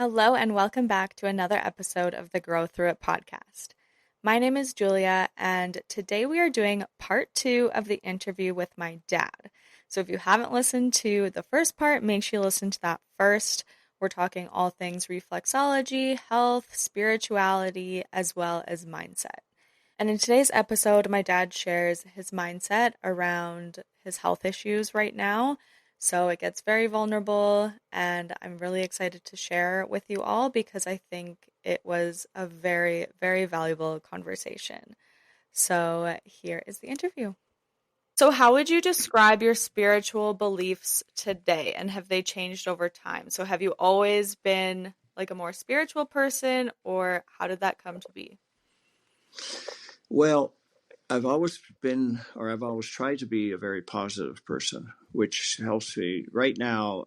Hello, and welcome back to another episode of the Grow Through It podcast. My name is Julia, and today we are doing part 2 of the interview with my dad. So if you haven't listened to the first part, make sure you listen to that first. We're talking all things reflexology, health, spirituality, as well as mindset. And in today's episode, my dad shares his mindset around his health issues right now. So it gets very vulnerable, and I'm really excited to share with you all because I think it was a very, very valuable conversation. So here is the interview. So how would you describe your spiritual beliefs today, and have they changed over time? So have you always been like a more spiritual person, or how did that come to be? Well, I've always tried to be a very positive person, which helps me. Right now,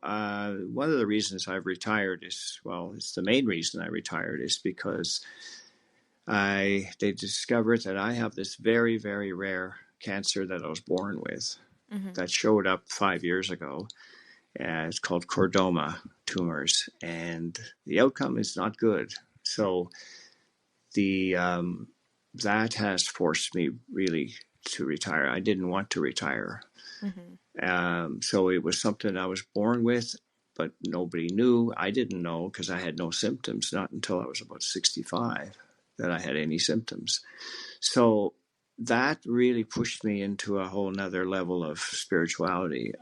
one of the reasons I've retired it's the main reason I retired is because they discovered that I have this very, very rare cancer that I was born with that showed up 5 years ago. It's called chordoma tumors, and the outcome is not good. So the that has forced me really to retire. I didn't want to retire. So it was something I was born with, but nobody knew. I didn't know because I had no symptoms, not until I was about 65 that I had any symptoms. So that really pushed me into a whole nother level of spirituality.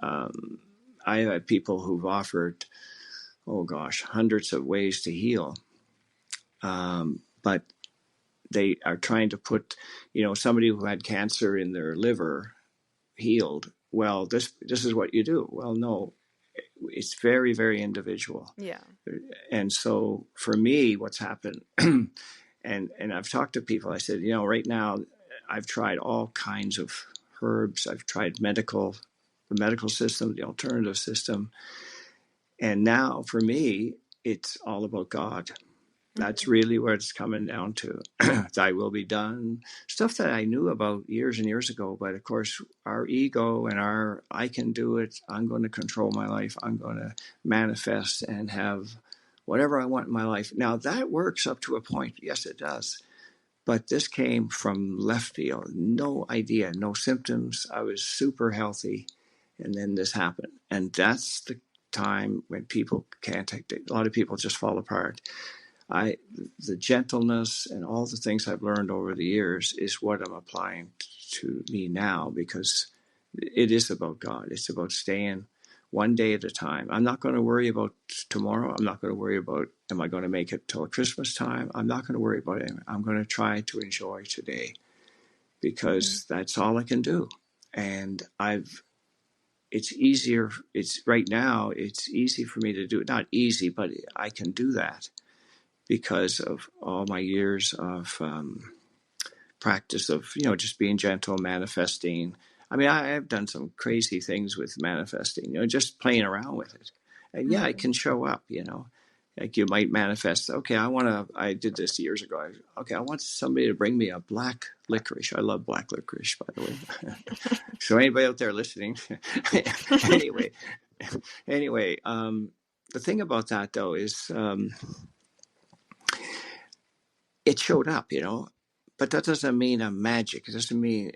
I have people who've offered, hundreds of ways to heal. But they are trying to put, somebody who had cancer in their liver healed. Well, this is what you do. Well, no, it's very, very individual. Yeah. And so for me, what's happened, and I've talked to people, I said, right now I've tried all kinds of herbs. I've tried the medical system, the alternative system. And now for me, it's all about God. That's really what it's coming down to. Thy will be done. Stuff that I knew about years and years ago. But of course, our ego and I can do it. I'm going to control my life. I'm going to manifest and have whatever I want in my life. Now, that works up to a point. Yes, it does. But this came from left field. No idea, no symptoms. I was super healthy. And then this happened. And that's the time when people can't take it. A lot of people just fall apart. The gentleness and all the things I've learned over the years is what I'm applying to me now, because it is about God. It's about staying one day at a time. I'm not going to worry about tomorrow. I'm not going to worry about, am I going to make it till Christmas time? I'm not going to worry about it. I'm going to try to enjoy today, because that's all I can do. And it's easier. Right now, it's easy for me to do it. Not easy, but I can do that because of all my years of practice of, just being gentle, manifesting. I mean, I've done some crazy things with manifesting, just playing around with it. And yeah, it can show up, like you might manifest, I did this years ago. I want somebody to bring me a black licorice. I love black licorice, by the way. So anybody out there listening, anyway, the thing about that though is, it showed up, but that doesn't mean I'm magic. It doesn't mean,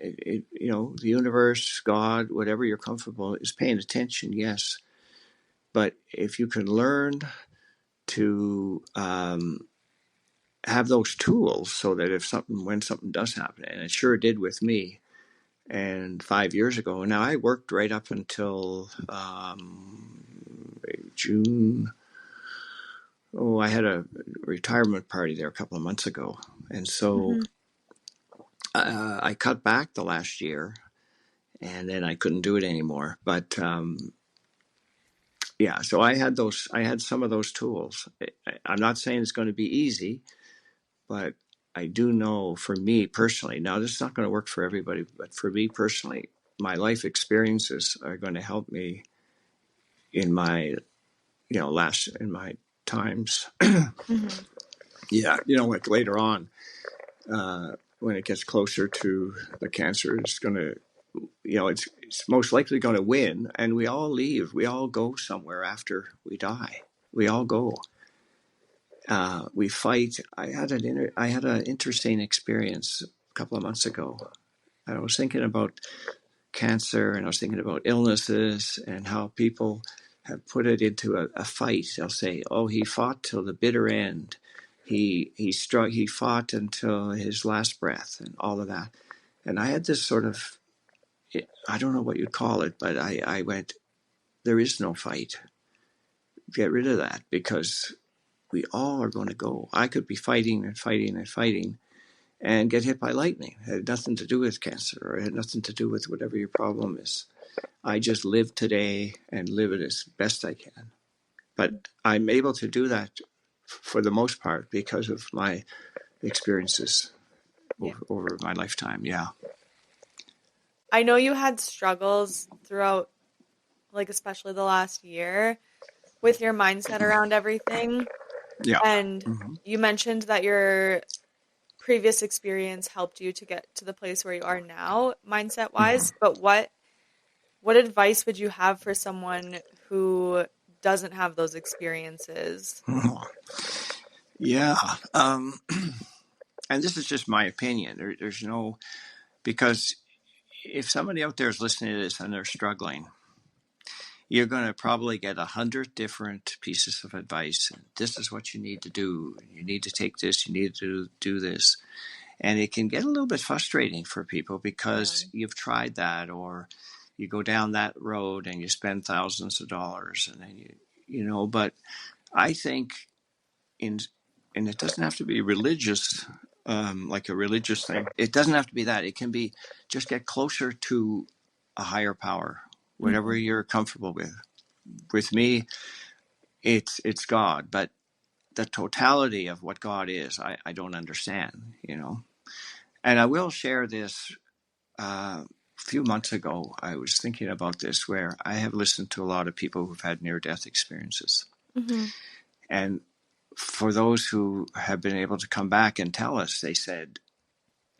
the universe, God, whatever you're comfortable is paying attention, yes. But if you can learn to have those tools so that when something does happen, and it sure did with me, and 5 years ago, now I worked right up until June. I had a retirement party there a couple of months ago. And so I cut back the last year, and then I couldn't do it anymore. But so I had some of those tools. I'm not saying it's going to be easy, but I do know for me personally, now this is not going to work for everybody, but for me personally, my life experiences are going to help me in my, in my times. Yeah, like later on, when it gets closer to the cancer, it's going to, it's most likely going to win. And we all leave. We all go somewhere after we die. We all go. We fight. I had an interesting experience a couple of months ago. I was thinking about cancer, and I was thinking about illnesses and how people have put it into a fight. They'll say, "Oh, he fought till the bitter end. He fought until his last breath," and all of that. And I had this sort of, I don't know what you'd call it, but I went, there is no fight. Get rid of that, because we all are going to go. I could be fighting and fighting and fighting and get hit by lightning. It had nothing to do with cancer, or it had nothing to do with whatever your problem is. I just live today and live it as best I can. But I'm able to do that for the most part because of my experiences over my lifetime. Yeah. I know you had struggles throughout, like, especially the last year with your mindset around everything. Yeah. And Mm-hmm. you mentioned that your previous experience helped you to get to the place where you are now, mindset wise. Mm-hmm. But what advice would you have for someone who doesn't have those experiences? Yeah. And this is just my opinion. There's no, because if somebody out there is listening to this and they're struggling, you're going to probably get 100 different pieces of advice. And this is what you need to do. You need to take this. You need to do this. And it can get a little bit frustrating for people because you've tried that, or you go down that road and you spend thousands of dollars, and then but I think and it doesn't have to be religious, like a religious thing. It doesn't have to be that. It can be just get closer to a higher power, whatever you're comfortable with. With me, it's God, but the totality of what God is, I don't understand, And I will share this. A few months ago, I was thinking about this, where I have listened to a lot of people who've had near-death experiences. Mm-hmm. And for those who have been able to come back and tell us, they said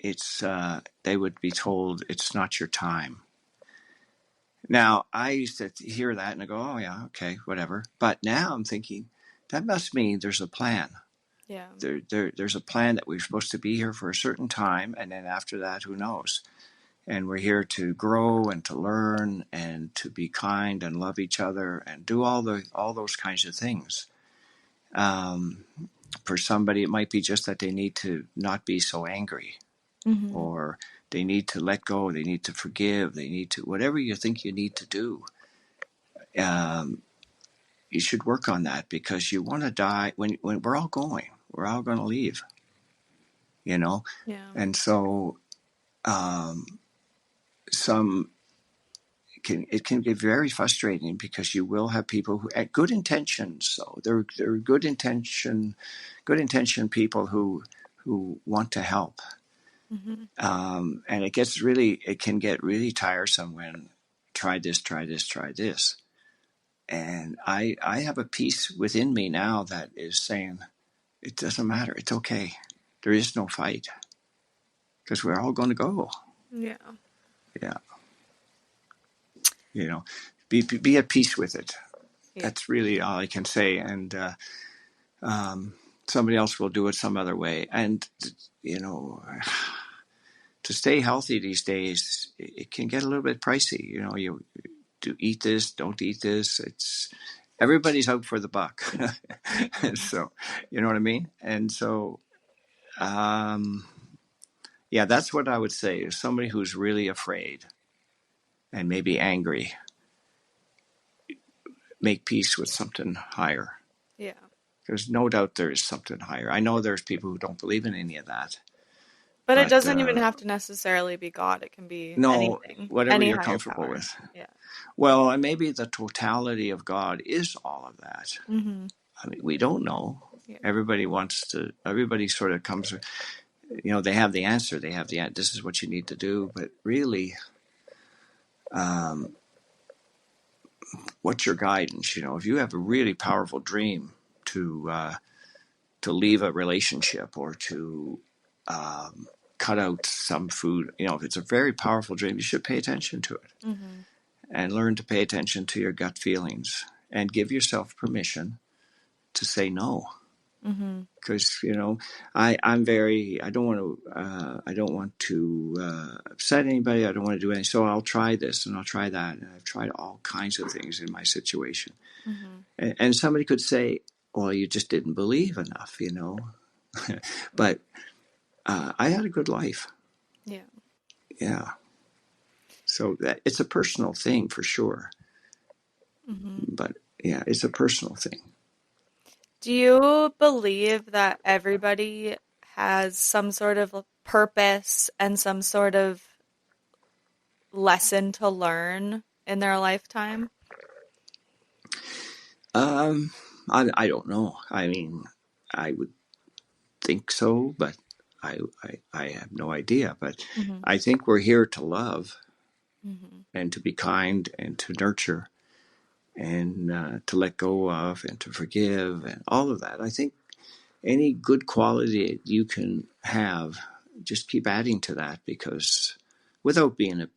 they would be told it's not your time. Now, I used to hear that and I go, oh yeah, okay, whatever. But now I'm thinking that must mean there's a plan. Yeah. There's a plan that we're supposed to be here for a certain time, and then after that, who knows? And we're here to grow and to learn and to be kind and love each other and do all those kinds of things. For somebody, it might be just that they need to not be so angry, Mm-hmm. or they need to let go, they need to forgive, they need to, whatever you think you need to do. You should work on that, because you want to die when we're all going to leave, Yeah. and so it can get very frustrating, because you will have people who at good intentions. So they're good intention people who want to help. Mm-hmm. And it can get really tiresome when try this. And I have a peace within me now that is saying, it doesn't matter. It's okay. There is no fight, because we're all going to go. Yeah. Yeah. Be at peace with it. Yeah. That's really all I can say. And somebody else will do it some other way. And, to stay healthy these days, it can get a little bit pricey. You do eat this, don't eat this. Everybody's out for the buck. So, you know what I mean? And so, yeah, that's what I would say. Is somebody who's really afraid and maybe angry, make peace with something higher. Yeah. There's no doubt there is something higher. I know there's people who don't believe in any of that. But it But doesn't even have to necessarily be God. It can be no, anything, whatever any you're higher comfortable power. with. Yeah. Well, and maybe the totality of God is all of that. Mm-hmm. I mean, we don't know. Yeah. Everybody sort of comes, they have the answer. This is what you need to do. But really, what's your guidance? If you have a really powerful dream to leave a relationship, or to cut out some food, if it's a very powerful dream, you should pay attention to it, Mm-hmm. and learn to pay attention to your gut feelings, and give yourself permission to say no. Mm-hmm. because I'm very, I don't want to upset anybody. I don't want to do anything, so I'll try this and I'll try that, and I've tried all kinds of things in my situation. Mm-hmm. And somebody could say, well, you just didn't believe enough, but I had a good life. Yeah. Yeah. So that it's a personal thing for sure, Mm-hmm. but yeah, it's a personal thing. Do you believe that everybody has some sort of purpose and some sort of lesson to learn in their lifetime? Um, I don't know. I mean, I would think so, but I have no idea. But Mm-hmm. I think we're here to love Mm-hmm. and to be kind and to nurture and to let go of and to forgive and all of that. I think any good quality you can have, just keep adding to that, because without being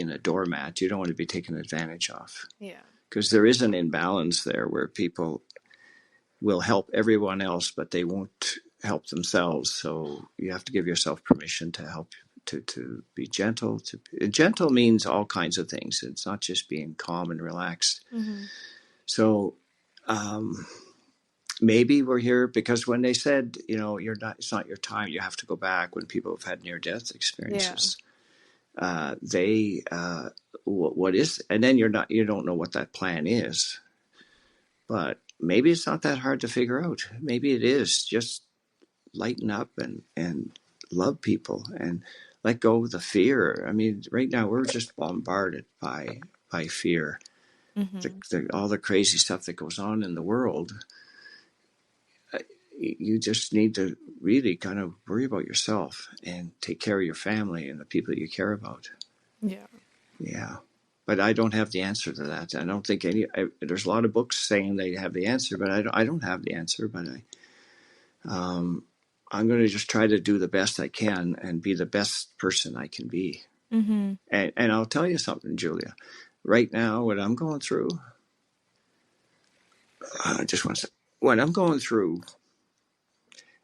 a doormat, you don't want to be taken advantage of. Yeah. Because there is an imbalance there where people will help everyone else, but they won't help themselves. So you have to give yourself permission to help, to be gentle. Gentle means all kinds of things. It's not just being calm and relaxed. Mm-hmm. So um, maybe we're here because when they said, you're not, it's not your time, you have to go back, when people have had near death Yeah. experiences, they what is, and then you don't know what that plan is, but maybe it's not that hard to figure out. Maybe it is just lighten up and love people and let go of the fear. I mean, right now we're just bombarded by fear. Mm-hmm. All the crazy stuff that goes on in the world. You just need to really kind of worry about yourself and take care of your family and the people that you care about. Yeah. Yeah. But I don't have the answer to that. I don't think there's a lot of books saying they have the answer, but I don't have the answer. But I'm going to just try to do the best I can and be the best person I can be. Mm-hmm. And I'll tell you something, Julia. Right now, what I'm going through, just one second. What I'm going through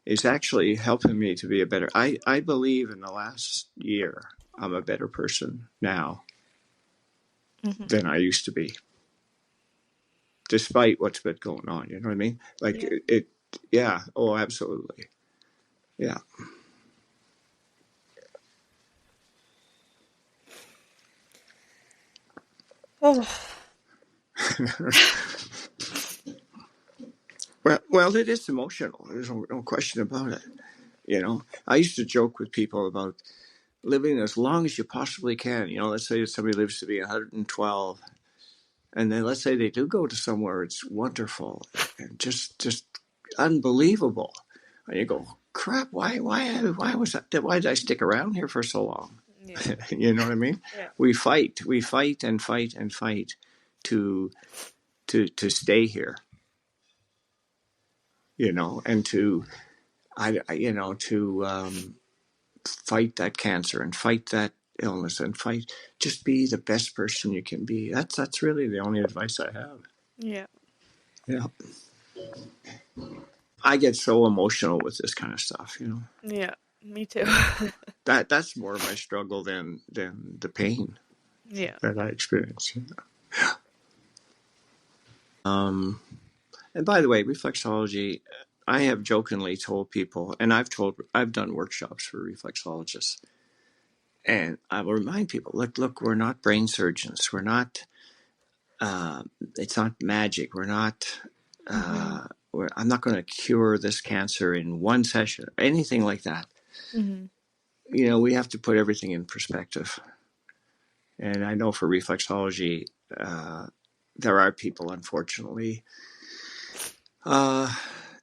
is actually helping me to be a better. I believe in the last year, I'm a better person now Mm-hmm. than I used to be, despite what's been going on. You know what I mean? Like Yeah. it yeah. Oh, absolutely. Yeah. Oh. Well, it is emotional. There's no question about it. I used to joke with people about living as long as you possibly can. Let's say somebody lives to be 112, and then let's say they do go to somewhere it's wonderful and just unbelievable, and you go, crap, why was that? Why did I stick around here for so long? Yeah. You know what I mean? Yeah. We fight and fight and fight to to stay here, and to fight that cancer and fight that illness and fight, just be the best person you can be. That's really the only advice I have. Yeah. Yeah. I get so emotional with this kind of stuff. Yeah. Me too. That's more of my struggle than the pain Yeah. that I experience. And by the way, reflexology, I have jokingly told people, and I've done workshops for reflexologists, and I will remind people, look, we're not brain surgeons. We're not. It's not magic. We're not. Mm-hmm. I'm not going to cure this cancer in one session, anything like that. Mm-hmm. We have to put everything in perspective. And I know for reflexology, uh, there are people, unfortunately, uh,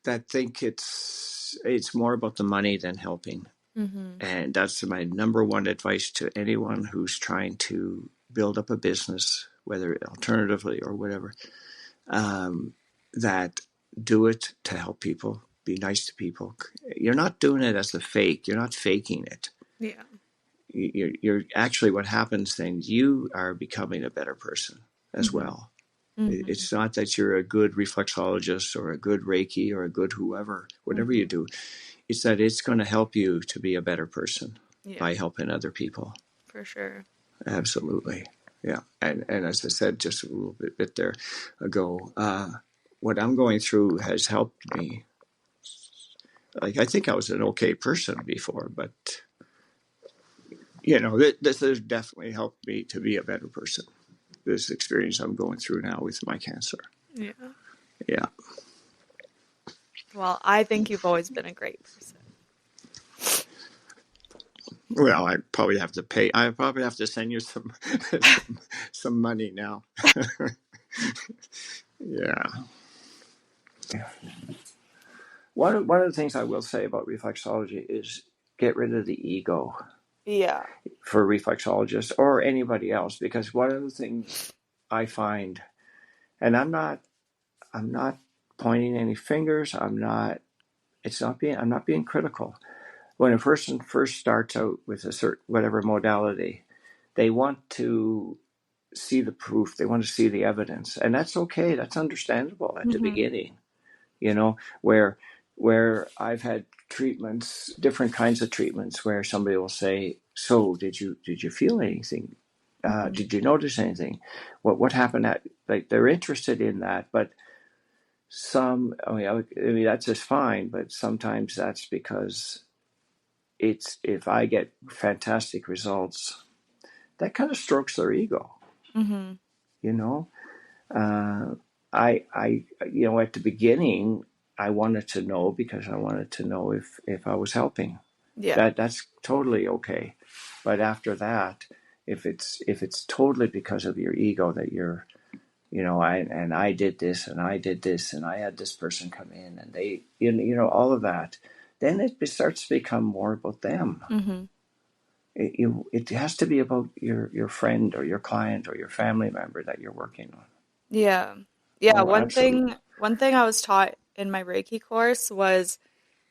that think it's more about the money than helping. Mm-hmm. And that's my number one advice to anyone who's trying to build up a business, whether alternatively or whatever, that do it to help people, be nice to people. You're not doing it as a fake. You're not faking it. Yeah. You're actually, what happens then, you are becoming a better person as Mm-hmm. well. Mm-hmm. It's not that you're a good reflexologist or a good Reiki or a good whatever Mm-hmm. you do. It's that it's going to help you to be a better person Yeah, by helping other people. for sure. Absolutely. Yeah. And as I said just a little bit there ago, what I'm going through has helped me. Like, I think I was an okay person before, but, this has definitely helped me to be a better person. This experience I'm going through now with my cancer. Yeah. Yeah. Well, I think you've always been a great person. Well, I probably have to send you some, some money now. Yeah. One of the things I will say about reflexology is get rid of the ego Yeah. for reflexologists or anybody else, because one of the things I find, and I'm not pointing any fingers. I'm not being critical. When a person first starts out with a certain whatever modality, they want to see the proof. They want to see the evidence, and that's okay. That's understandable at the Mm-hmm. beginning. You know, where I've had treatments, different kinds of treatments, where somebody will say, "So, did you feel anything? Mm-hmm. Did you notice anything? What happened?" At like they're interested in that, but I mean that's just fine. But sometimes that's because it's if I get fantastic results, that kind of strokes their ego. Mm-hmm. You know, uh, at the beginning, I wanted to know because I wanted to know if I was helping. Yeah. That's totally okay. But after that, if it's totally because of your ego that you're, I did this and I did this and I had this person come in and they, all of that, then it starts to become more about them. Mm-hmm. It has to be about your friend or your client or your family member that you're working on. Yeah. Yeah, Oh, one absolutely. thing I was taught in my Reiki course was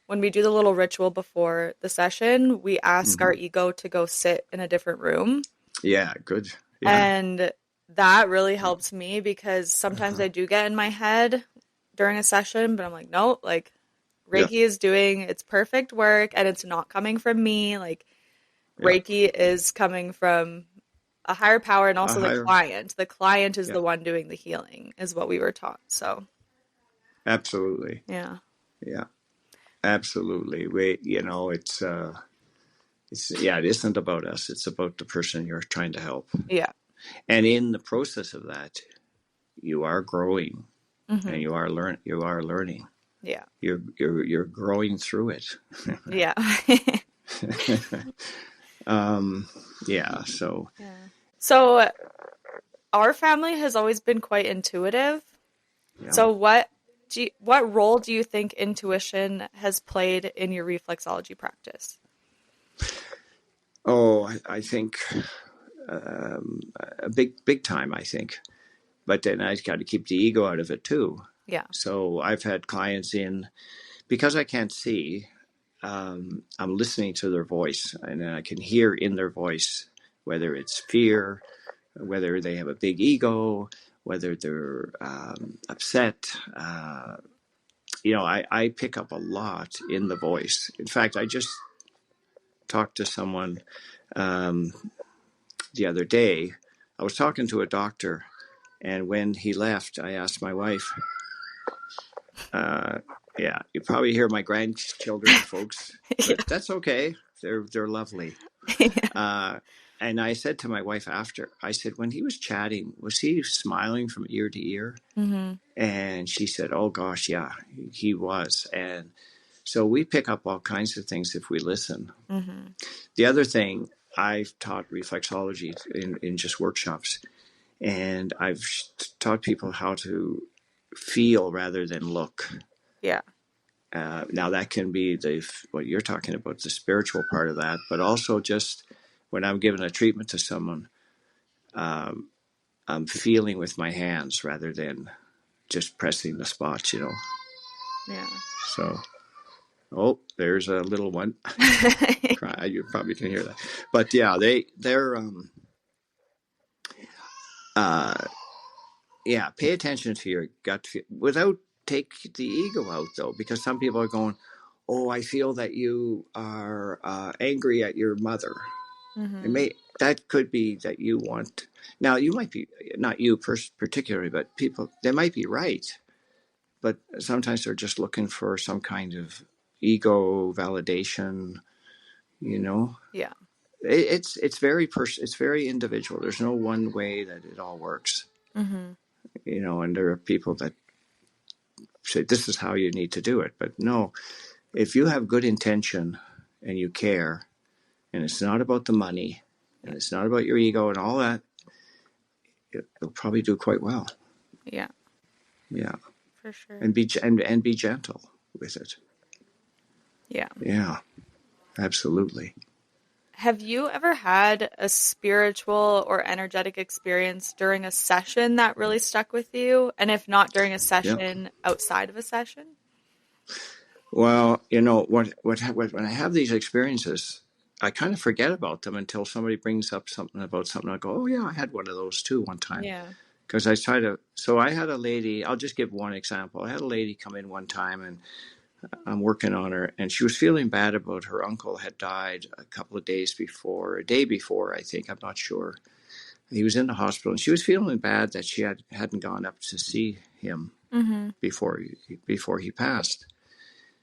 when we do the little ritual before the session, we ask our Hmm. ego to go sit in a different room. Yeah, good. Yeah. And that really helps me because sometimes Uh-huh. I do get in my head during a session, but I'm like, nope, like Yeah. Reiki is doing its perfect work and it's not coming from me. Like Yeah. Reiki is coming from a higher power and A also the higher. client. The client is Yeah. the one doing the healing, is what we were taught. So, Absolutely. yeah. Yeah. Absolutely. It isn't about us. It's about the person you're trying to help. Yeah. And in the process of that, you are growing and Hmm. you are learning. Yeah. You're growing through it. Yeah. um, yeah. So, Yeah. So, our family has always been quite intuitive. yeah. So, what role do you think intuition has played in your reflexology practice? Oh, I think a big time. I think, but then I got to keep the ego out of it too. Yeah. So I've had clients in because I can't see. I'm listening to their voice, and I can hear in their voice whether it's fear, whether they have a big ego, whether they're upset. I pick up a lot in the voice. In fact, I just talked to someone um, the other day. I was talking to a doctor, and when he left, I asked my wife, uh, yeah, you probably hear my grandchildren, folks, but that's okay. They're lovely. Yeah. Uh, and I said to my wife after, I said, when he was chatting, was he smiling from ear to ear? Hmm. And she said, oh gosh, yeah, he was. And so we pick up all kinds of things if we listen. Hmm. The other thing, I've taught reflexology in just workshops, and I've taught people how to feel rather than look. Yeah. Now that can be what you're talking about, the spiritual part of that, but also just when I'm giving a treatment to someone, um, I'm feeling with my hands rather than just pressing the spots. Yeah. So, oh, there's a little one. Cry. You probably can hear that, but yeah, they're uh, yeah, pay attention to your gut feel without take the ego out though, because some people are going, "Oh, I feel that you are angry at your mother." It Mm-hmm. may that could be that you want. Now you might be not you particularly, but people they might be right, but sometimes they're just looking for some kind of ego validation. You know, Yeah. it's very it's very individual. There's no one way that it all works. Mm-hmm. You know, and there are people that say this is how you need to do it, but no, if you have good intention and you care, and it's not about the money, and Yeah. it's not about your ego and all that, you'll probably do quite well. Yeah. Yeah, For sure. and and be gentle with it. Yeah. Yeah, absolutely. Have you ever had a spiritual or energetic experience during a session that really stuck with you? And if not during a Yeah. session, outside of a session? Well, you know what when I have these experiences, I kind of forget about them until somebody brings up something about something. I go, oh yeah, I had one of those too one time. Yeah. Because I try to. So I had a lady. I'll just give one example. I had a lady come in one time, and I'm working on her, and she was feeling bad about her uncle had died a couple of days before, a day before, I think. I'm not sure. He was in the hospital, and she was feeling bad that she hadn't gone up to see him Mm-hmm. before he passed.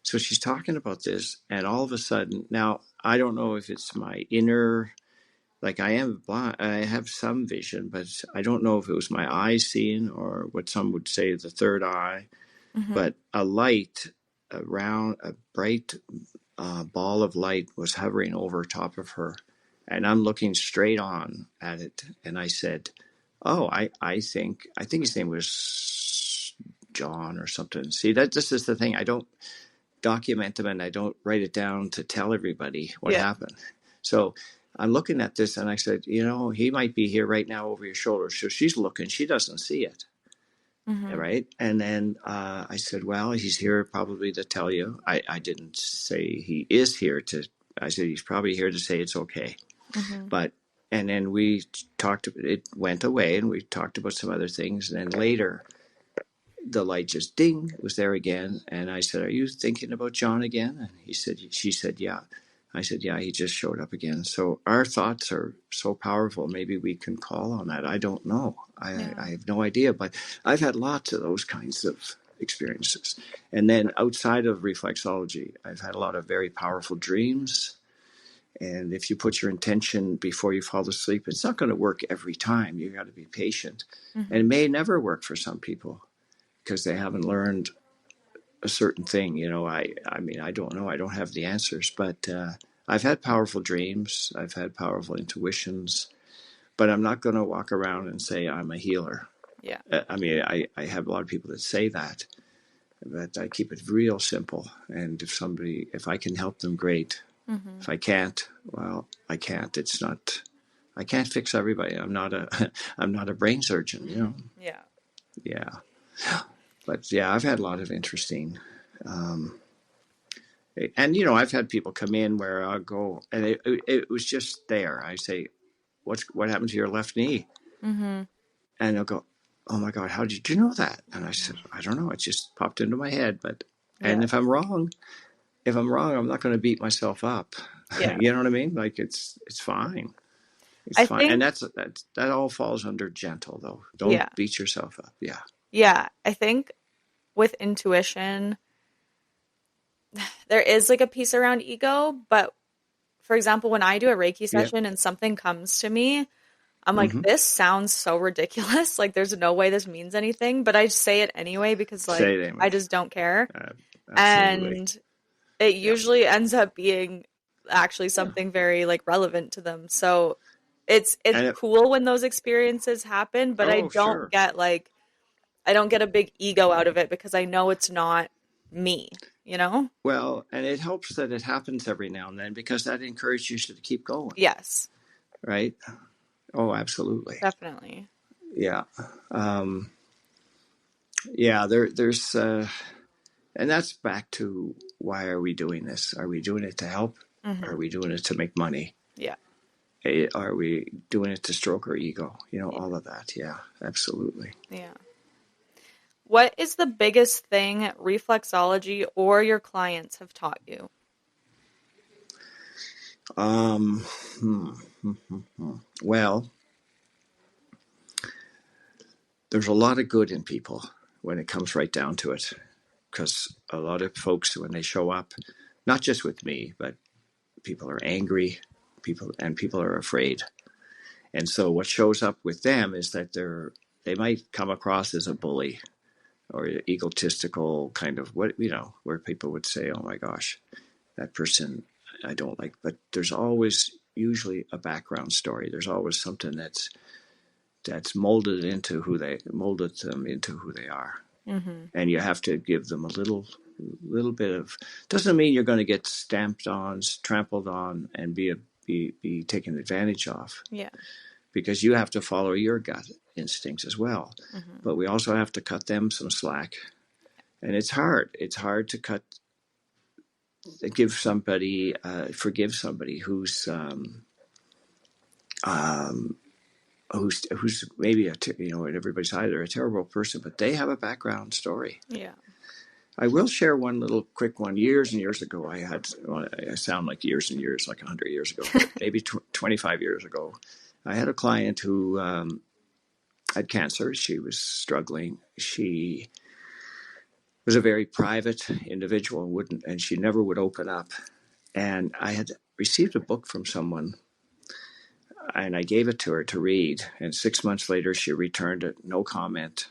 So she's talking about this, and all of a sudden, now I don't know if it's my inner, like I am blind, I have some vision, but I don't know if it was my eyes seeing or what some would say the third eye. Mm-hmm. But a light around a bright ball of light was hovering over top of her, and I'm looking straight on at it, and I said, "Oh, I think his name was John or something." See, that this is the thing. I don't document them and I don't write it down to tell everybody what Yeah. happened. So I'm looking at this and I said, he might be here right now over your shoulder. So she's looking, she doesn't see it. Mm-hmm. Right. And then I said, well, he's here probably to tell you. I didn't say he is here to, I said, he's probably here to say it's okay. Mm-hmm. But, and then we talked, it went away and we talked about some other things. And then later, the light just ding was there again, and I said, "Are you thinking about John again?" And she said, "Yeah." I said, "Yeah, he just showed up again." So our thoughts are so powerful. Maybe we can call on that. I don't know. I Yeah. have no idea, but I've had lots of those kinds of experiences. And then outside of reflexology, I've had a lot of very powerful dreams. And if you put your intention before you fall asleep, it's not going to work every time. You got to be patient, and it Mm-hmm. may never work for some people because they haven't learned a certain thing. I mean, I don't know. I don't have the answers, but I've had powerful dreams. I've had powerful intuitions, but I'm not going to walk around and say I'm a healer. Yeah. I mean, I have a lot of people that say that, but I keep it real simple. And if I can help them, great. Mm-hmm. If I can't, well, I can't. I can't fix everybody. I'm not a brain surgeon. Yeah. Yeah. But yeah, I've had a lot of interesting, and I've had people come in where I'll go, and it was just there. I say, what happened to your left knee? Mm-hmm. And they'll go, oh my God, how did you know that? And I said, I don't know, it just popped into my head. And Yeah. if I'm wrong, I'm not going to beat myself up. Yeah. You know what I mean? Like it's fine, I and think, that all falls under gentle though. Don't yeah. beat yourself up. Yeah, Yeah. I think with intuition, there is like a piece around ego, but for example, when I do a Reiki yeah. session and something comes to me, I'm like, Mm-hmm. this sounds so ridiculous. Like, there's no way this means anything, but I say it anyway because, like, Say it I anyway. just don't care. Uh, Absolutely. And it Yeah. usually ends up being actually Yeah. something very, like, relevant to them. So it's And cool when those experiences happen, but I oh, don't sure. get, like, I don't get a big ego out of it because I know it's not me, you know? Well, and it helps that it happens every now and then because that encourages you to keep going, Yes, right? Oh, absolutely. definitely. Yeah. Um, yeah, there's, and that's back to why are we doing this? Are we doing it to help? Are Hmm. we doing it to make money? Yeah. Are we doing it to stroke our ego? Yeah. All of that. Yeah, absolutely. Yeah. What is the biggest thing reflexology or your clients have taught you? Um, hmm, hmm, hmm, hmm. Well, there's a lot of good in people when it comes right down to it, because a lot of folks, when they show up, not just with me, but people are angry, people are afraid. And so what shows up with them is that they might come across as a bully or egotistical kind of where people would say, "Oh my gosh, that person I don't like." But there's always usually a background story. There's always something that's molded them into who they are. Mm-hmm. And you have to give them a little bit of, doesn't mean you're going to get stamped on, trampled on, and be taken advantage of, Yeah. because you have to follow your gut instincts as well. Mm-hmm. But we also have to cut them some slack. And it's hard. It's hard to forgive somebody who's maybe in everybody's eye, they're a terrible person, but they have a background story. Yeah. I will share one little quick one. Years and years ago, I sound like years and years, like 100 years ago, but maybe 25 years ago, I had a client who had cancer. She was struggling. She was a very private individual and she never would open up. And I had received a book from someone and I gave it to her to read. And 6 months later, she returned it, no comment.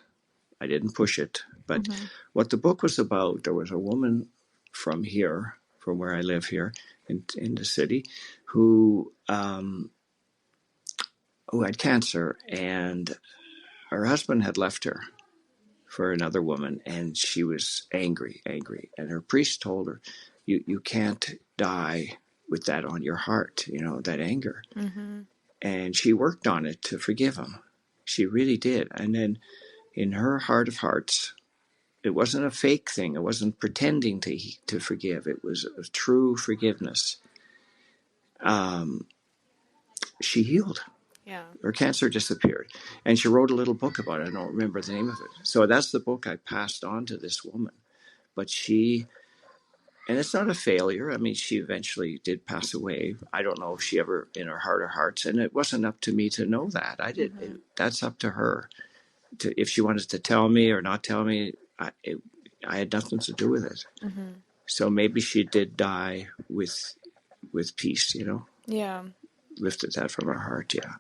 I didn't push it. But Mm-hmm. what the book was about, there was a woman from here, from where I live here in the city, who had cancer, and her husband had left her for another woman, and she was angry. And her priest told her, you can't die with that on your heart, that anger. Mm-hmm. And she worked on it to forgive him. She really did. And then in her heart of hearts, it wasn't a fake thing. It wasn't pretending to forgive. It was a true forgiveness. She healed. Yeah. Her cancer disappeared. And she wrote a little book about it. I don't remember the name of it. So that's the book I passed on to this woman. But and it's not a failure. I mean, she eventually did pass away. I don't know if she ever, in her heart of hearts, and it wasn't up to me to know that. Mm-hmm. That's up to her. If she wanted to tell me or not tell me, I had nothing to do with it. Mm-hmm. So maybe she did die with peace, Yeah. lifted that from her heart, yeah.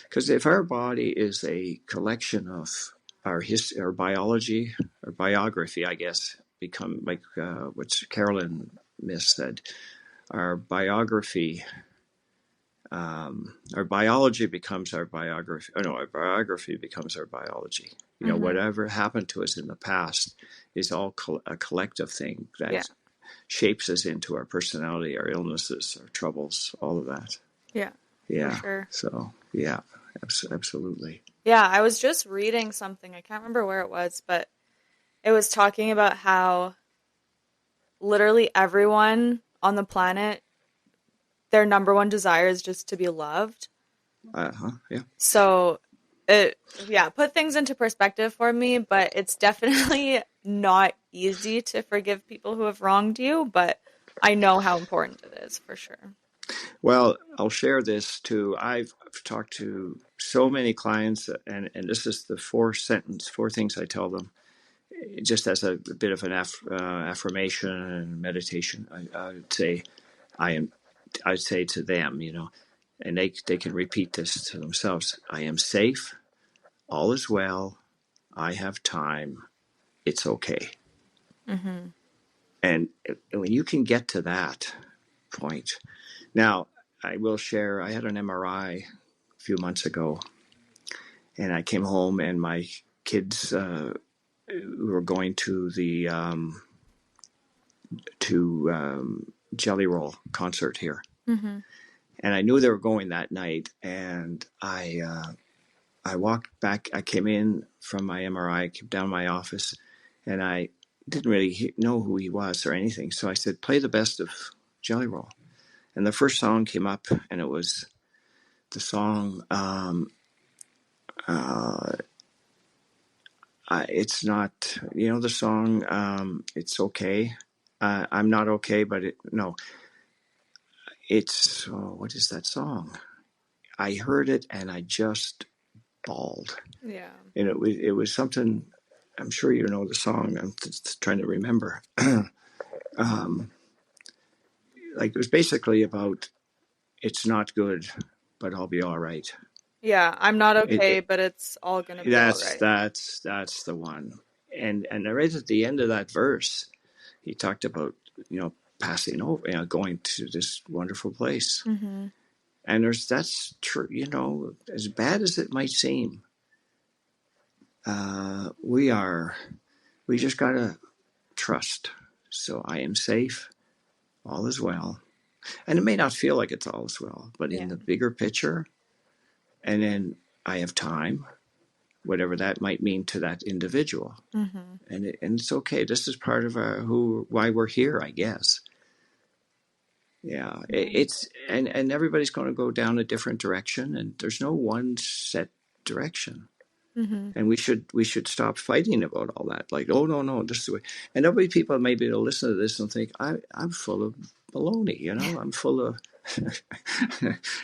Because if our body is a collection of our biology, our biography, I guess, become like what Carolyn Miss said, our biography, our biology becomes our biography. Oh no, our biography becomes our biology. Mm-hmm. Whatever happened to us in the past is all a collective thing that Yeah. shapes us into our personality, our illnesses, our troubles, all of that. Yeah. For Yeah. sure. So, yeah, absolutely. Yeah, I was just reading something. I can't remember where it was, but it was talking about how literally everyone on the planet, their number one desire is just to be loved. Yeah. So put things into perspective for me, but it's definitely not easy to forgive people who have wronged you, but I know how important it is for sure. Well, I'll share this too. I've talked to so many clients, and this is the four things I tell them, just as a bit of an affirmation and meditation. I would say, I'd say to them, and they can repeat this to themselves. I am safe. All is well. I have time. It's okay. Mm-hmm. And when you can get to that point, now I will share. I had an MRI a few months ago, and I came home, and my kids were going to the Jelly Roll concert here, Mm-hmm. and I knew they were going that night. And I walked back. I came in from my MRI, came down to my office, and I didn't really know who he was or anything. So I said, "Play the best of Jelly Roll." And the first song came up, and it was the song It's not, the song, It's Okay. I'm not okay, but no, it's, what is that song? I heard it and I just bawled. Yeah. And it was something, I'm sure you know the song. I'm just trying to remember. um, like it was basically about, it's not good, but I'll be all right. Yeah, I'm not It, okay, it but it's all gonna be all that's right. that's the one. And right at the end of that verse, he talked about passing over, going to this wonderful place. Mm-hmm. And that's true. As bad as it might seem, we just gotta trust. So I am safe. All is well. And it may not feel like it's all is well, but in Yeah. the bigger picture, and then I have time, whatever that might mean to that individual. Mm-hmm. And it's okay. This is part of why we're here, I guess. Yeah, Yeah. it's and everybody's going to go down a different direction, and there's no one set direction. Mm-hmm. And we should stop fighting about all that. Like, oh no, this is the way. And there'll be people maybe to listen to this and think I'm full of baloney. I'm full of,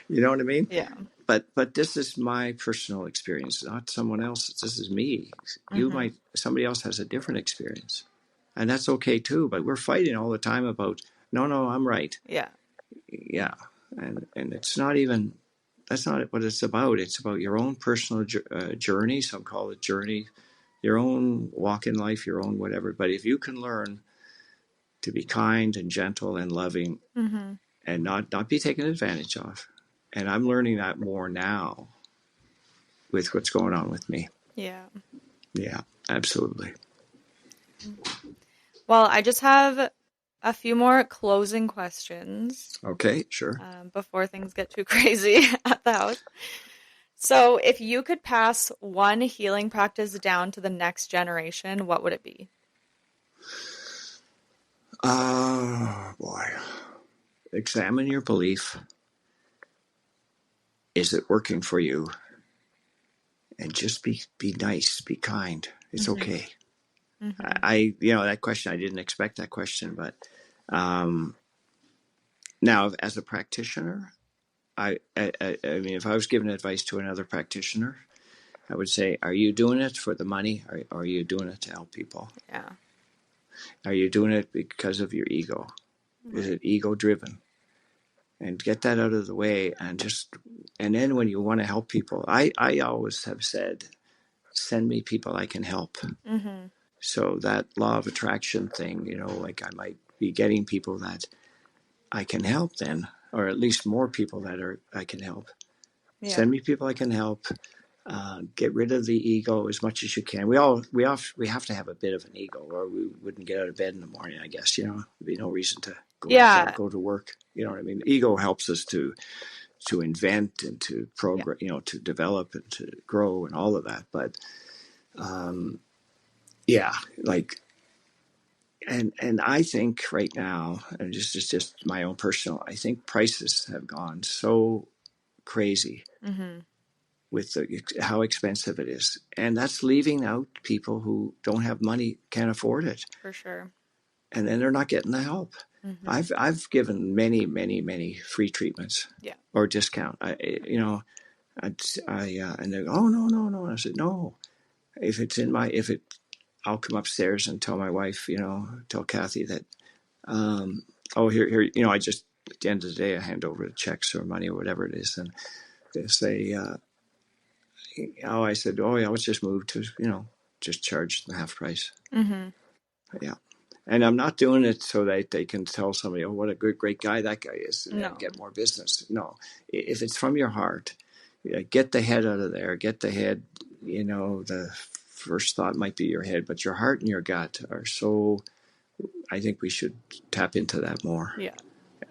you know what I mean? Yeah. But this is my personal experience, not someone else's. This is me. Mm-hmm. Somebody else has a different experience, and that's okay too. But we're fighting all the time about no, I'm right. Yeah. Yeah, and it's not even, that's not what it's about. It's about your own personal journey. Some call it journey, your own walk in life, your own whatever. But if you can learn to be kind and gentle and loving, Mm-hmm. and not be taken advantage of, and I'm learning that more now with what's going on with me. Yeah. Yeah, absolutely. Well, I just have a few more closing questions Okay, sure. before things get too crazy at the house. So, if you could pass one healing practice down to the next generation, what would it be? Boy, examine your belief. Is it working for you? And just be nice, be kind. It's Mm-hmm. okay. Mm-hmm. That question, I didn't expect that question, but um, now as a practitioner, I mean, if I was giving advice to another practitioner, I would say, are you doing it for the money, or are you doing it to help people? Yeah. Are you doing it because of your ego? Is Right. it ego driven? And get that out of the way, and then when you want to help people, I always have said, send me people I can help. Mm-hmm. So that law of attraction thing, like I might be getting people that I can help then, or at least more people I can help. Yeah. Send me people I can help. Get rid of the ego as much as you can. We have to have a bit of an ego, or we wouldn't get out of bed in the morning. I guess there'd be no reason to Yeah. go to work. You know what I mean? Ego helps us to invent and to Yeah. program, to develop and to grow and all of that. But yeah, like, and I think right now, and just my own personal, I think prices have gone so crazy Mm-hmm. with how expensive it is, and that's leaving out people who don't have money, can't afford it, For sure. and then they're not getting the help. Mm-hmm. I've given many free treatments Yeah. or discount. And they go, oh no. And I said, no. If it, I'll come upstairs and tell my wife, tell Kathy that, here, I just, at the end of the day, I hand over the checks or money or whatever it is, and they say, I said, oh yeah, let's just move to, just charge the half price. Mm-hmm. Yeah. And I'm not doing it so that they can tell somebody, oh, what a great guy that guy is, and No. get more business. No, if it's from your heart, get the head out of there. Get the head. The first thought might be your head, but your heart and your gut are so. I think we should tap into that more, Yeah.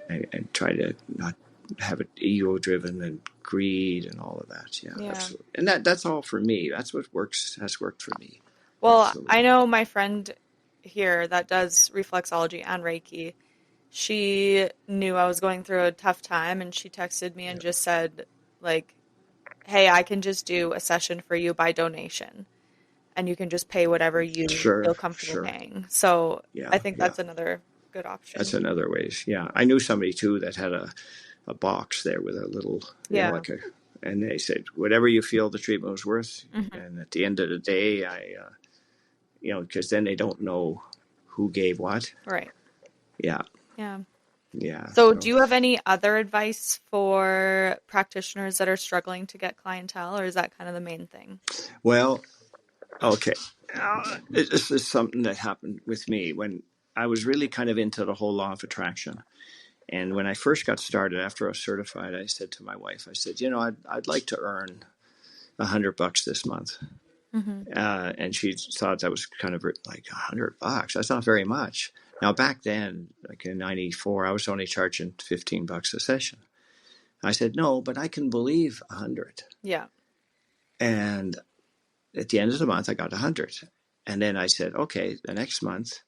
and try to not have it ego driven and greed and all of that. Yeah, Yeah. absolutely. And that's all for me. That's what has worked for me. Well, I Absolutely. know my friend here that does reflexology and Reiki. She knew I was going through a tough time and she texted me and just said, like, hey, I can just do a session for you by donation. and you can just pay whatever you Sure, feel comfortable sure. paying. So I Yeah, think yeah. that's another good That's option. another ways. Yeah. I knew somebody too that had a box there with a little, Yeah. like and they said, whatever you feel the treatment was worth. Hmm. And at the end of the day, because then they don't know who gave what. Right. Yeah. Yeah. Yeah. So do So, you have any other advice for practitioners that are struggling to get clientele, or is that kind of the main thing? well, okay. This is something that happened with me when I was really kind of into the whole law of attraction. And when I first got started, after I was certified, I said to my wife, I said, I'd like to earn $100 this month. Hmm. And she thought that was kind of like $100. That's not very much. Now, back then, like in '94, I was only charging $15 a session. I said, no, but I can believe 100. Yeah. And at the end of the month, I got 100. And then I said, okay, the next month,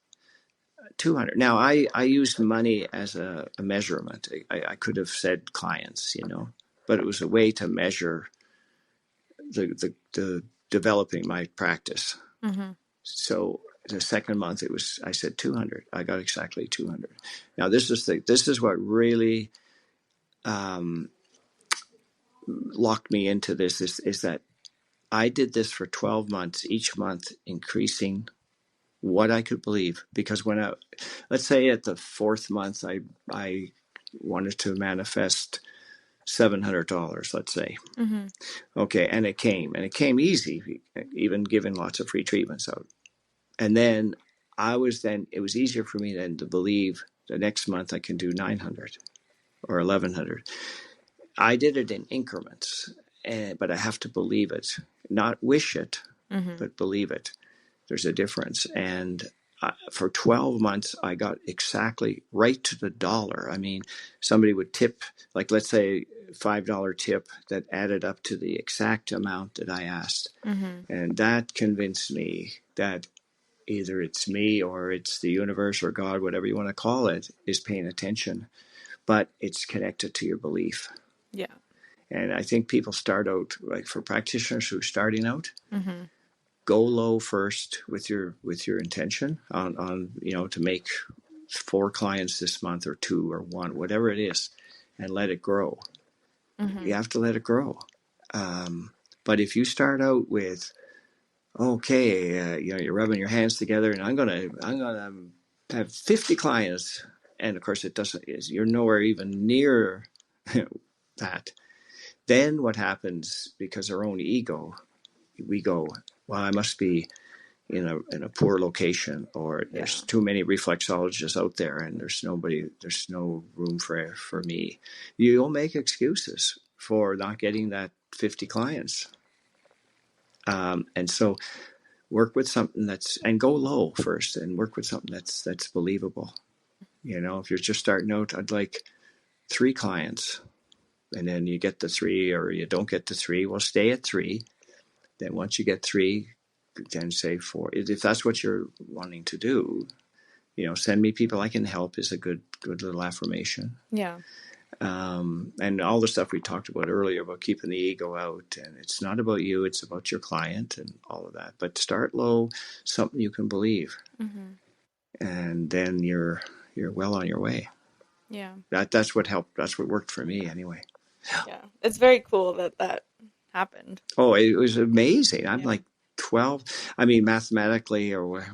200. Now, I used money as a measurement. I could have said clients, but it was a way to measure the developing my practice. Hmm. So the second month I said 200. I got exactly 200. Now this is what really um, locked me into this is that I did this for 12 months, each month increasing what I could believe. Because let's say at the fourth month, I wanted to manifest $700, let's say. Hmm. Okay. And it came easy, even given lots of free treatments out. And then it was easier for me then to believe the next month I can do 900 or 1100. I did it in increments, but I have to believe it, not wish it, Hmm. but believe it. There's a difference. And for 12 months, I got exactly right to the dollar. I mean, somebody would tip, like let's say $5 tip that added up to the exact amount that I asked. Hmm. And that convinced me that either it's me or it's the universe or God, whatever you want to call it, is paying attention, but it's connected to your belief. Yeah. And I think people start out, like for practitioners who are starting out, Hmm. go low first with your intention on to make 4 clients this month or 2 or 1, whatever it is, and let it grow. Hmm. You have to let it grow. But if you start out with okay, you're rubbing your hands together, and I'm gonna have 50 clients, and of course it doesn't. You're nowhere even near that. Then what happens? Because our own ego, we go, well, I must be in a poor location, or Yeah. there's too many reflexologists out there, and there's no room for me. You'll make excuses for not getting that 50 clients, and so work with something and go low first and work with something that's believable. If you're just starting out, I'd like 3 clients, and then you get the 3 or you don't get the 3. Well, stay at 3. Then once you get 3, then say 4. If that's what you're wanting to do, send me people I can help is a good little affirmation. Yeah. And all the stuff we talked about earlier about keeping the ego out, and it's not about you, it's about your client and all of that. But start low, something you can believe, Hmm. and then you're well on your way. Yeah. That's what helped. That's what worked for me anyway. Yeah. It's very cool that that happened. Oh, it was amazing. I'm Yeah. like 12. I mean, mathematically, or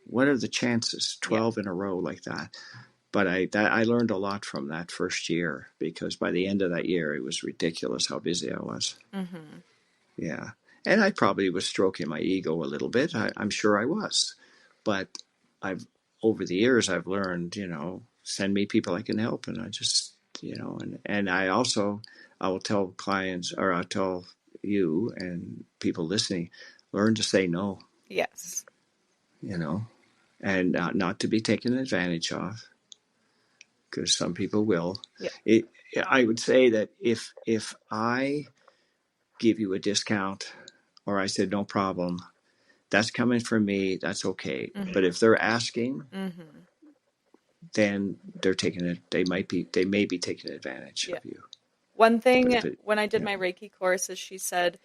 what are the chances? Yeah. 12 in a row like that. But I learned a lot from that first year, because by the end of that year, it was ridiculous how busy I was. Hmm. Yeah. And I probably was stroking my ego a little bit. I'm sure I was. But over the years, I've learned, send me people I can help. And I just, and I will tell clients, or I'll tell you and people listening, learn to say no, Yes. you know, and not to be taken advantage of, because some people will. Yeah. It, I would say that if I give you a discount, or I said no problem, that's coming from me. That's okay. But Hmm. if they're asking, Hmm. then they're taking it. They may be taking advantage Yeah. of you. One But thing if it, when I did yeah, my Reiki course is she said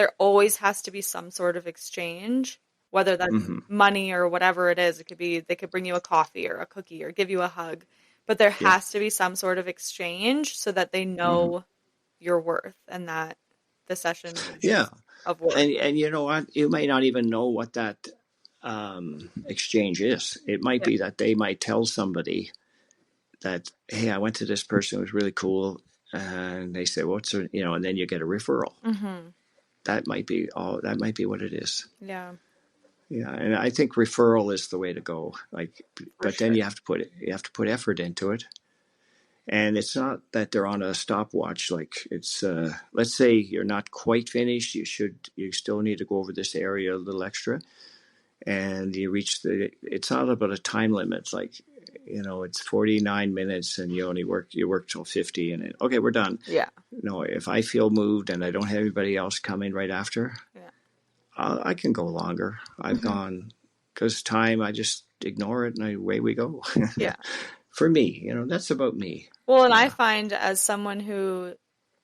there always has to be some sort of exchange, whether that's Hmm. money or whatever it is. It could be they could bring you a coffee or a cookie or give you a hug, but there Yeah. has to be some sort of exchange so that they Hmm. know your worth and that the session Yeah. is of worth. And you know what? You may not even know what that exchange is. It might Yeah. be that they might tell somebody that, hey, I went to this person, it was really cool. And they say, what's her, you know, and then you get a referral. Hmm. That might be all, that might be what it is. Yeah, Yeah. And I think referral is the way to go. Like, for but then sure. you have to put effort into it. And it's not that they're on a stopwatch. Like it's, let's say you're not quite finished. You still need to go over this area a little extra. And you reach it's not about a time limit. It's like, you know, it's 49 minutes and you work till 50 and okay, we're done. Yeah. No, if I feel moved and I don't have anybody else coming right after, Yeah. I can go longer. I've Hmm. gone because time, I just ignore it and away we go. Yeah. For me, you know, that's about me. Well, and I Yeah. find as someone who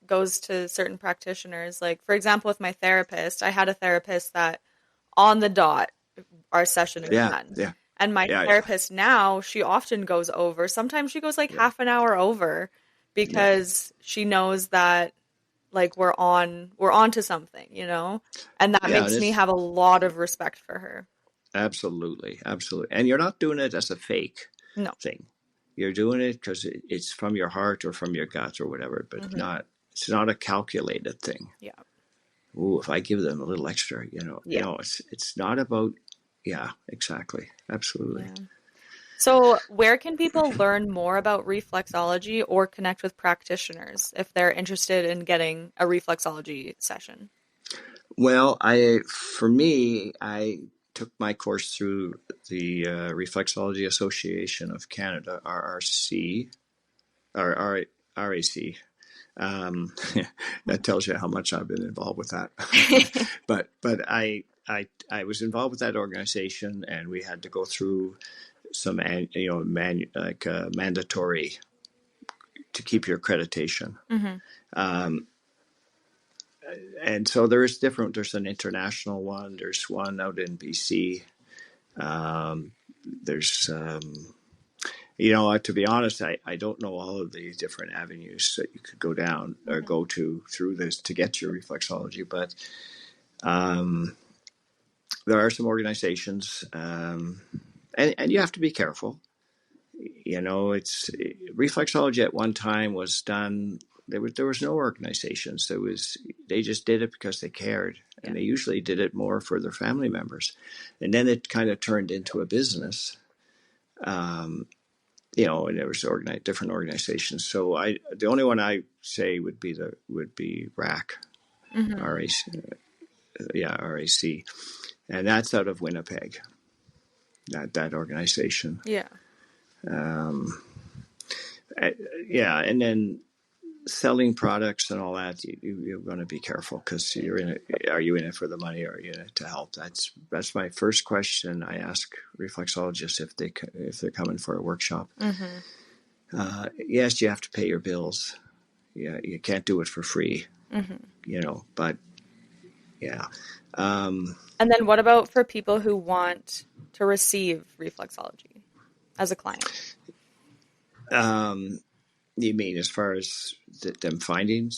goes to certain practitioners, like for example, with my therapist, I had a therapist that on the dot, our session is Yeah. done. Yeah. And my Yeah. Yeah. therapist now, she often goes over. Sometimes she goes like Yeah. half an hour over Yeah. because she knows that like we're on to something, you know? And that Yeah. And makes me it's have a lot of respect for her. absolutely, absolutely. And you're not doing it as a fake No. thing. You're doing it because it's from your heart or from your gut or whatever, but Hmm. not, it's not a calculated thing. Yeah. Ooh, if I give them a little extra, Yeah. it's not about, yeah, exactly. Absolutely. Yeah. So, where can people learn more about reflexology or connect with practitioners if they're interested in getting a reflexology session? Well, for me, I took my course through the Reflexology Association of Canada, RRC, or RAC. Um, that tells you how much I've been involved with that. but I was involved with that organization, and we had to go through some mandatory to keep your accreditation. Hmm. Um, and so there's different. There's an international one. There's one out in BC. There's to be honest, I don't know all of the different avenues that you could go down or Hmm. go to through this to get your reflexology, but um, there are some organizations, and you have to be careful. You know, it's reflexology at one time was done. There was no organizations. They just did it because they cared, Yeah. and they usually did it more for their family members, and then it kind of turned into a business. Um, and there was different organizations. So the only one I say would be RAC, Hmm. RAC, yeah, RAC, and that's out of Winnipeg. That organization. Yeah. Um, yeah, and then selling products and all that, you're going to be careful because you're in it. Are you in it for the money, or are you in it to help? That's my first question I ask reflexologists if they're coming for a workshop. Hmm. Yes, you have to pay your bills. Yeah, you can't do it for free, Hmm. but yeah. Um, And then what about for people who want to receive reflexology as a client? um, you mean as far as them finding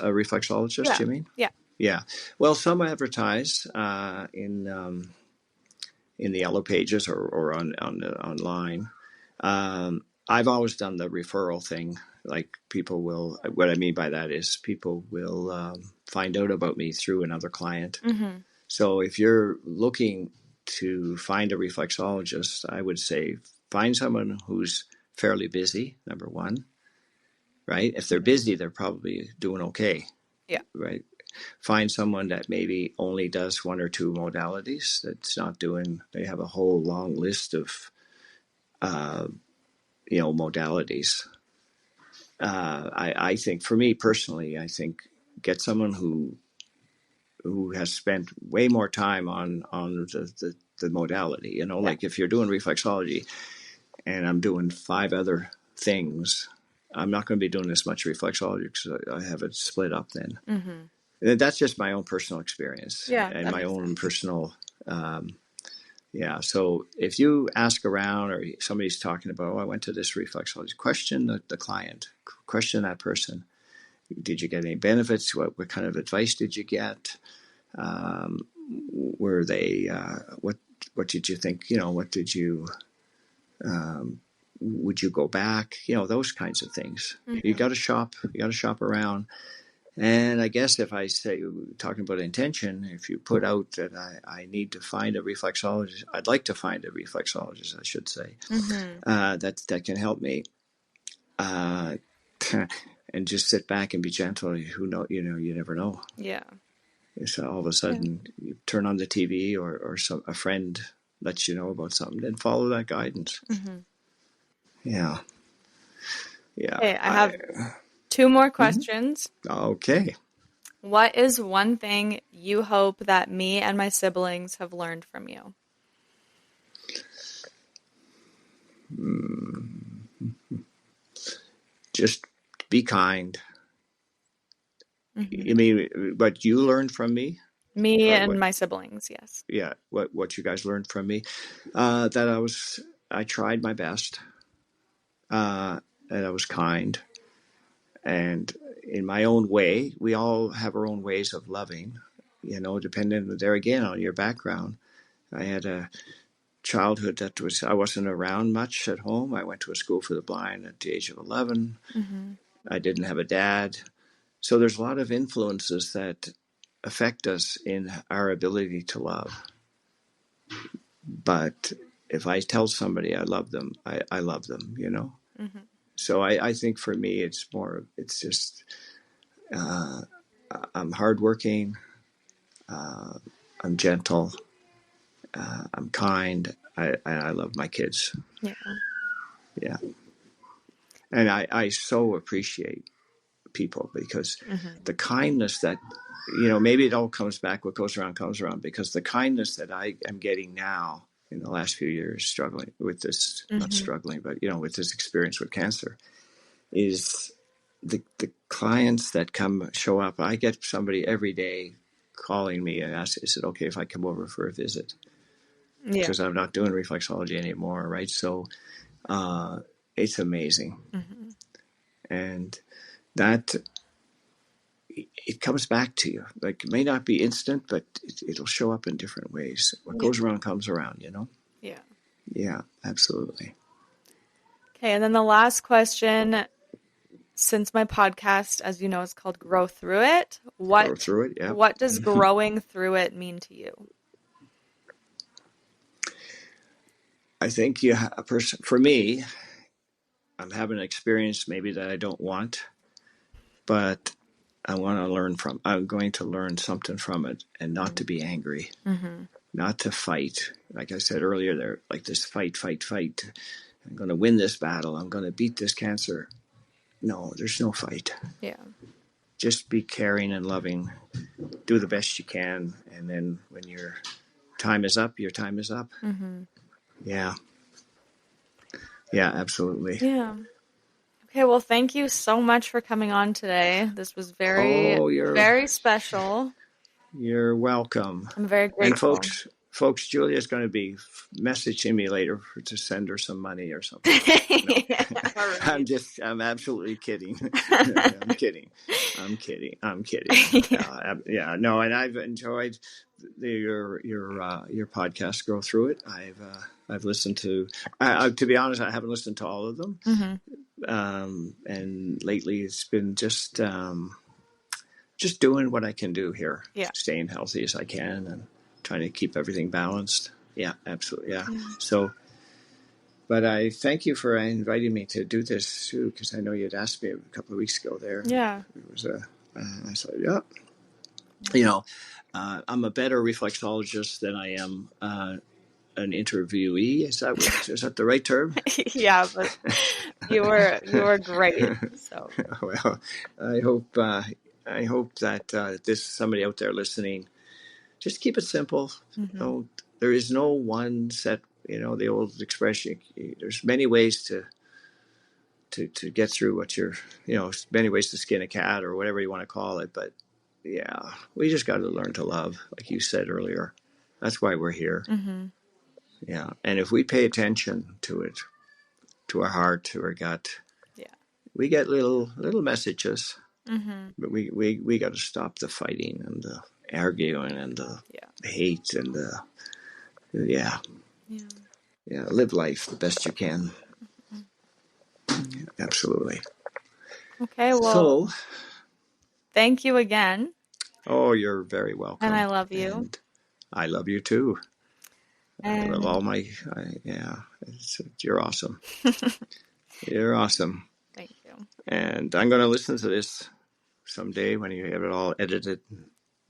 a reflexologist? Yeah. You mean? Yeah. Yeah. Well, some advertise in the yellow pages or online. I've always done the referral thing. Like people will. What I mean by that is people will find out about me through another client. Hmm. So if you're looking to find a reflexologist, I would say find someone who's fairly busy, number one, right? If they're busy, they're probably doing okay, Yeah. right? Find someone that maybe only does one or two modalities, that's not doing, they have a whole long list of, uh, modalities. I think for me personally, I think get someone who has spent way more time on the modality. Yeah. Like if you're doing reflexology and I'm doing five other things, I'm not going to be doing as much reflexology because I have it split up then. Hmm. That's just my own personal experience Yeah, and that my makes own sense. personal, yeah. So if you ask around or somebody's talking about, oh, I went to this reflexology, question the client, question that person. Did you get any benefits? What kind of advice did you get? Um, were they, what did you think? What did you, would you go back? Those kinds of things. You Mm-hmm. got to shop. You got to shop around. And I guess if I say, talking about intention, if you put out that I need to find a reflexologist, I'd like to find a reflexologist, I should say, Mm-hmm. that can help me, uh, and just sit back and be gentle. Who know? You never know. Yeah. So all of a Yeah. sudden, you turn on the TV or a friend lets you know about something, then follow that guidance. Mm-hmm. Yeah, yeah. Okay, I have two more questions. Okay. What is one thing you hope that me and my siblings have learned from you? Just be kind. Mm-hmm. You mean what you learned from me, Me or and what? my siblings, yes. Yeah, what you guys learned from me? That I tried my best, and I was kind, and in my own way. We all have our own ways of loving, depending there again on your background. I had a childhood I wasn't around much at home. I went to a school for the blind at the age of 11. Mm-hmm. I didn't have a dad. So there's a lot of influences that affect us in our ability to love. But if I tell somebody I love them, I love them. Mm-hmm. So I think for me, it's just, I'm hardworking, uh, I'm gentle, I'm kind, I love my kids. Yeah. Yeah. And I so appreciate people because Mm-hmm. the kindness that, maybe it all comes back, what goes around comes around, because the kindness that I am getting now in the last few years struggling with this, not Mm-hmm. struggling, but, with this experience with cancer is the clients that show up. I get somebody every day calling me and asking, is it okay if I come over for a visit? Yeah. Because I'm not doing reflexology anymore. Right. So, it's amazing. Mm-hmm. And that, it comes back to you. Like, it may not be instant, but it'll show up in different ways. What Yeah. goes around comes around. Yeah. Yeah, absolutely. Okay, and then the last question, since my podcast, as you know, is called Grow Through It, Go through it. Yeah. what does growing through it mean to you? I think a person, for me, I'm having an experience maybe that I don't want, but I'm going to learn something from it, and not to be angry, Mm-hmm. not to fight. Like I said earlier, they're like this fight, fight, fight. I'm going to win this battle. I'm going to beat this cancer. No, there's no fight. Yeah. Just be caring and loving. Do the best you can. And then when your time is up, your time is up. Mm-hmm. Yeah. Yeah, absolutely. Yeah. Okay, well, thank you so much for coming on today. This was very, Oh, very special. you're welcome. I'm very And grateful. folks, Julia's going to be messaging me later to send her some money or something. No, Yeah, all right. I'm absolutely kidding. I'm kidding. I'm kidding. Yeah. Yeah, no, and I've enjoyed your podcast. Go through it. I've listened to be honest, I haven't listened to all of them. Mm-hmm. And lately it's been just doing what I can do here, Yeah. staying healthy as I can and trying to keep everything balanced. Yeah, absolutely. Yeah. Yeah. So, but I thank you for inviting me to do this too, because I know you'd asked me a couple of weeks ago there. Yeah. It was I said, yeah, you know, I'm a better reflexologist than I am an interviewee. Is that the right term? Yeah, but you were great. So Well, I hope that this somebody out there listening, just keep it simple. mm-hmm. Don't, there is no one set. The old expression. There's many ways to get through what you're. Many ways to skin a cat or whatever you want to call it. But yeah, we just got to learn to love, like you said earlier. That's why we're here. Mm-hmm. Yeah. And if we pay attention to it, to our heart, to our gut, Yeah. we get little messages. Mm-hmm. But we got to stop the fighting and the arguing and the Yeah. hate and the, yeah, Yeah. yeah, live life the best you can. Mm-hmm. Absolutely. Okay, well, So, thank you again. oh, you're very And I welcome. love you. And I love you too. I love And all yeah, you're awesome. You're awesome. thank you. And I'm going to listen to this someday when you have it all edited.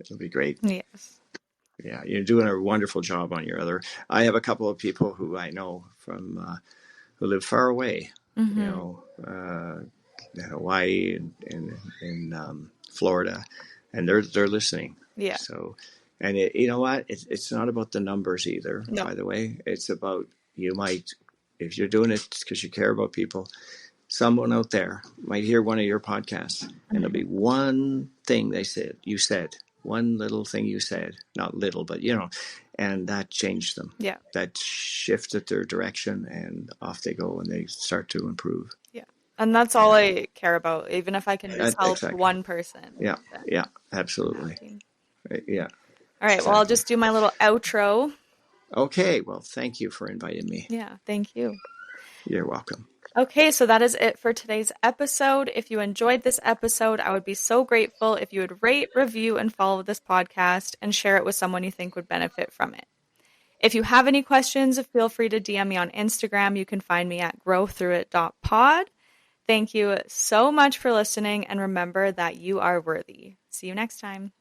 It'll be great. Yes. Yeah, you're doing a wonderful job on your other. I have a couple of people who I know from who live far away, you Mm-hmm. know, in Hawaii and in Florida, and they're listening. Yeah. So, and you know what? It's not about the numbers either. No. By the way, it's about you might, if you're doing it because you care about people, someone out there might hear one of your podcasts, and there'll Mm-hmm. be one thing you said, one little thing you said, not little, but and that changed them. Yeah. That shifted their direction, and off they go, and they start to improve. Yeah. And that's all Yeah, I care about. Even if I can just help exactly. one person, Yeah, then yeah, I'm absolutely. happy. Yeah, All right. Well, I'll exactly. just do my little outro. Okay, well, thank you for inviting me. Yeah. Thank you. You're welcome. Okay, so that is it for today's episode. If you enjoyed this episode, I would be so grateful if you would rate, review, and follow this podcast and share it with someone you think would benefit from it. If you have any questions, feel free to DM me on Instagram. You can find me at growthroughit.pod. Thank you so much for listening, and remember that you are worthy. See you next time.